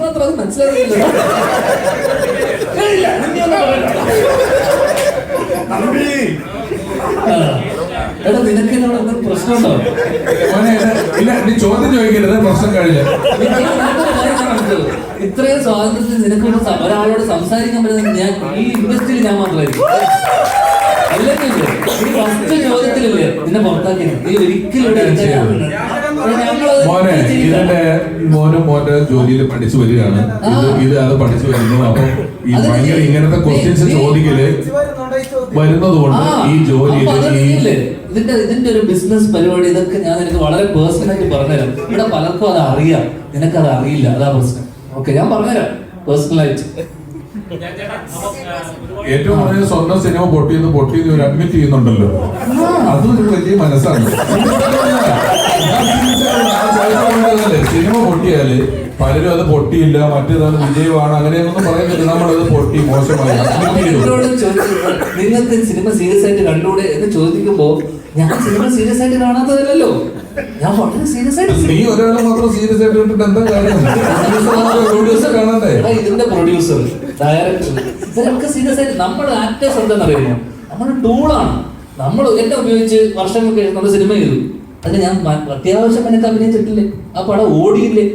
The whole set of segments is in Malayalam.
മാത്രം അത് മനസ്സിലാകുന്നില്ല. എടാ നിനക്ക് എന്നോട് എന്തെങ്കിലും പ്രശ്നമുണ്ടോ? ഇല്ല, നീ ചോദ്യം ചോദിക്കരുത്, പ്രശ്നം കഴിഞ്ഞ. ഇത്രയും സ്വാതന്ത്ര്യത്തിൽ നിനക്ക് ഒരാളോട് സംസാരിക്കാൻ പറ്റുന്നത് ഞാൻ ഈ ഇൻഡസ്ട്രിയിൽ ഞാൻ മാത്രമായിരിക്കും. അല്ലെങ്കിൽ ഈ ഫസ്റ്റ് ചോദ്യത്തിലല്ലേ നിന്നെ പുറത്താക്കിയത്. നീ ഒരിക്കലും മോനെ ഇതിന്റെ മോന്റെ ജോലിയിൽ പഠിച്ചു വരികയാണ്. അത് പഠിച്ചു വരുന്നു. അപ്പൊ ഈ ഭയങ്കര ഇങ്ങനത്തെ ക്വസ്റ്റ്യൻസ് ചോദിക്കല് വരുന്നത് കൊണ്ട് ഈ ജോലിയിൽ ഇതിന്റെ ഒരു ബിസിനസ് പരിപാടി ഇതൊക്കെ ഞാൻ നിനക്ക് വളരെ പേഴ്സണലായിട്ട് പറഞ്ഞുതരാം. ഇവിടെ പലർക്കും അത് അറിയാം, നിനക്കത് അറിയില്ല, അതാ പ്രശ്നം. ഓക്കെ, ഞാൻ പറഞ്ഞുതരാം പേഴ്സണലായിട്ട്. ഏറ്റവും കൂടുതൽ സ്വന്തം സിനിമ പൊട്ടിയെന്ന് ഒരു അഡ്മിറ്റ് ചെയ്യുന്നുണ്ടല്ലോ, അതൊരു വലിയ മനസ്സാണ്. സിനിമ പൊട്ടിയാല് പലരും അത് പൊട്ടിയില്ല, മറ്റേതാണ് വിജയമാണ്, അങ്ങനെയൊന്നും പറയുന്നില്ല. നമ്മളത് പൊട്ടി മോശമായി നിങ്ങൾക്ക് സിനിമ സീരിയസ് ആയിട്ട് കണ്ടൂടെ എന്ന് ചോദിക്കുമ്പോ ഞാൻ സിനിമ സീരിയസ് ആയിട്ട് കാണാത്തതല്ലോ, ഞാൻ വളരെ സീരിയസ് ആയിട്ട്. നീ ഒരാളെ മാത്രം സീരിയസ് ആയിട്ട് കണ്ടിട്ട് എന്താ കാര്യം? കാണണ്ടേ? ഇതിന്റെ പ്രൊഡ്യൂസർ, ഡയറക്ടർ, ഇവരൊക്കെ സീരിയസ് ആയിട്ട്. നമ്മൾ ആക്ടേഴ്സ് എന്താണെന്നറിയുമോ, നമ്മൾ ടൂളാണ്. നമ്മൾ എന്നെ ഉപയോഗിച്ച് വർഷങ്ങൾക്ക് നമ്മൾ സിനിമ ചെയ്തു. അതിന് ഞാൻ അത്യാവശ്യം എനിക്ക് അഭിനയിച്ചിട്ടില്ലേ, ആ പടം ഓടിയില്ലേ,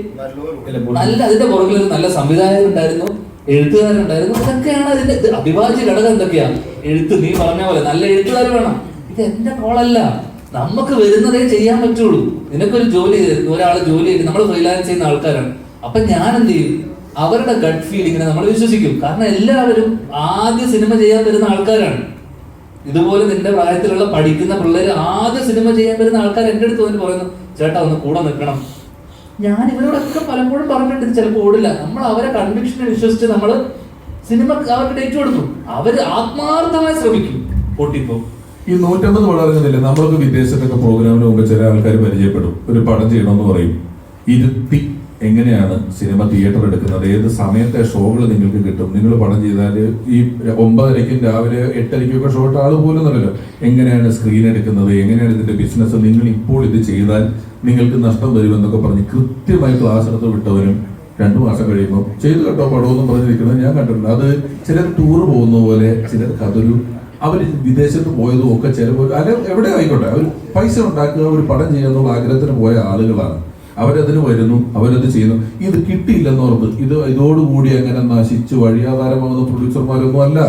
നല്ല അതിന്റെ പുറകിൽ ഒരു നല്ല സംവിധായകൻ ഉണ്ടായിരുന്നു, എഴുത്തുകാരുണ്ടായിരുന്നു. ഇതൊക്കെയാണ് അതിന്റെ അവിഭാജ്യ ഘടകം. എന്തൊക്കെയാ? എഴുത്ത്, നീ പറഞ്ഞ പോലെ നല്ല എഴുത്തുകാർ വേണം. ഇത് എന്റെ കോളല്ല, നമുക്ക് വരുന്നതേ ചെയ്യാൻ പറ്റുള്ളൂ. നിനക്കൊരു ജോലി, ഒരാൾ ജോലി ചെയ്ത് നമ്മൾ ഫ്രീലാൻസ് ചെയ്യുന്ന ആൾക്കാരാണ്. അപ്പൊ ഞാൻ എന്ത് ചെയ്യും? അവരുടെ ഗട്ട് ഫീലിങ്ങിനെ നമ്മൾ വിശ്വസിക്കും. കാരണം എല്ലാവരും ആദ്യ സിനിമ ചെയ്യാൻ വരുന്ന ആൾക്കാരാണ്. ഇതുപോലെ നിന്റെ പ്രായത്തിലുള്ള പഠിക്കുന്ന പിള്ളേർ ആദ്യ സിനിമ ചെയ്യാൻ വരുന്ന ആൾക്കാർ എൻ്റെ അടുത്ത് വന്ന് പറയുന്നു, ചേട്ടാ ഒന്ന് കൂടെ നിൽക്കണം. ഞാൻ ഇവരോടൊക്കെ പലപ്പോഴും പറഞ്ഞിട്ടുണ്ട്, ചിലപ്പോൾ ഓടില്ല. നമ്മൾ അവരെ കൺവിക്ഷനെ വിശ്വസിച്ച് നമ്മൾ സിനിമ അവർക്ക് ഡേറ്റ് കൊടുക്കും. അവർ ആത്മാർത്ഥമായി ശ്രമിക്കും, പൊട്ടിപ്പോ. ഈ 150 വളരുന്നില്ല. നമ്മൾക്ക് വിദേശത്തൊക്കെ പ്രോഗ്രാമിന് മുമ്പ് ചില ആൾക്കാർ പരിചയപ്പെടും, ഒരു പടം ചെയ്യണമെന്ന് പറയും. ഇരുത്തി എങ്ങനെയാണ് സിനിമ തിയേറ്റർ എടുക്കുന്നത്, ഏത് സമയത്തെ ഷോകൾ നിങ്ങൾക്ക് കിട്ടും, നിങ്ങൾ പടം ചെയ്താൽ ഈ 9:30 രാവിലെ 8:00 ഷോ ഇട്ട ആൾ പോലും എന്നല്ലോ, എങ്ങനെയാണ് സ്ക്രീൻ എടുക്കുന്നത്, എങ്ങനെയാണ് ഇതിന്റെ ബിസിനസ്, നിങ്ങൾ ഇപ്പോൾ ഇത് ചെയ്താൽ നിങ്ങൾക്ക് നഷ്ടം വരുമെന്നൊക്കെ പറഞ്ഞ് കൃത്യമായി ക്ലാസ് എടുത്ത് വിട്ടവനും 2 മാസം കഴിയുമ്പോൾ ചെയ്തു കേട്ടോ പടമൊന്നും പറഞ്ഞിരിക്കുന്നത് ഞാൻ കണ്ടിട്ടുണ്ട്. അത് ചിലർ ടൂർ പോകുന്ന പോലെ, ചിലർക്ക് അതൊരു അവർ വിദേശത്ത് പോയതും ഒക്കെ ചിലപ്പോൾ അല്ല എവിടെ ആയിക്കോട്ടെ, അവർ പൈസ ഉണ്ടാക്കുക, ഒരു പടം ചെയ്യാന്നുള്ള ആഗ്രഹത്തിന് പോയ ആളുകളാണ്. അവരതിന് വരുന്നു, അവരത് ചെയ്യുന്നു. ഇത് കിട്ടിയില്ലെന്നോർത്ത് ഇതോടുകൂടി അങ്ങനെ നശിച്ച് വഴിയാധാരമാകുന്ന പ്രൊഡ്യൂസർമാരൊന്നും അല്ല.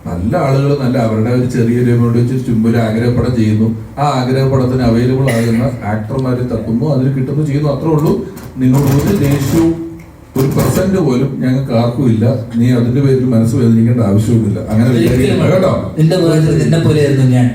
നല്ല ആളുകൾ, നല്ല അവരുടെ ഒരു ചെറിയൊരു എമൗണ്ട് വെച്ച് ചുമ്മാ ഒരു ആഗ്രഹപ്പടം ചെയ്യുന്നു. ആ ആഗ്രഹപ്പടത്തിന് അവൈലബിൾ ആകുന്ന ആക്ടർമാരെ തപ്പുന്നു, അതിൽ കിട്ടുന്നു, ചെയ്യുന്നു. അത്രേ ഉള്ളൂ. നിങ്ങൾ ഒരു ദേഷ്യവും ഒരു % പോലും ഞങ്ങൾക്ക് ആർക്കും ഇല്ല. നീ അതിന്റെ പേരിൽ മനസ്സ് വേദനിക്കേണ്ട ആവശ്യവുമില്ല. അങ്ങനെ കേട്ടോ. നിന്റെ പോലെ ഞാൻ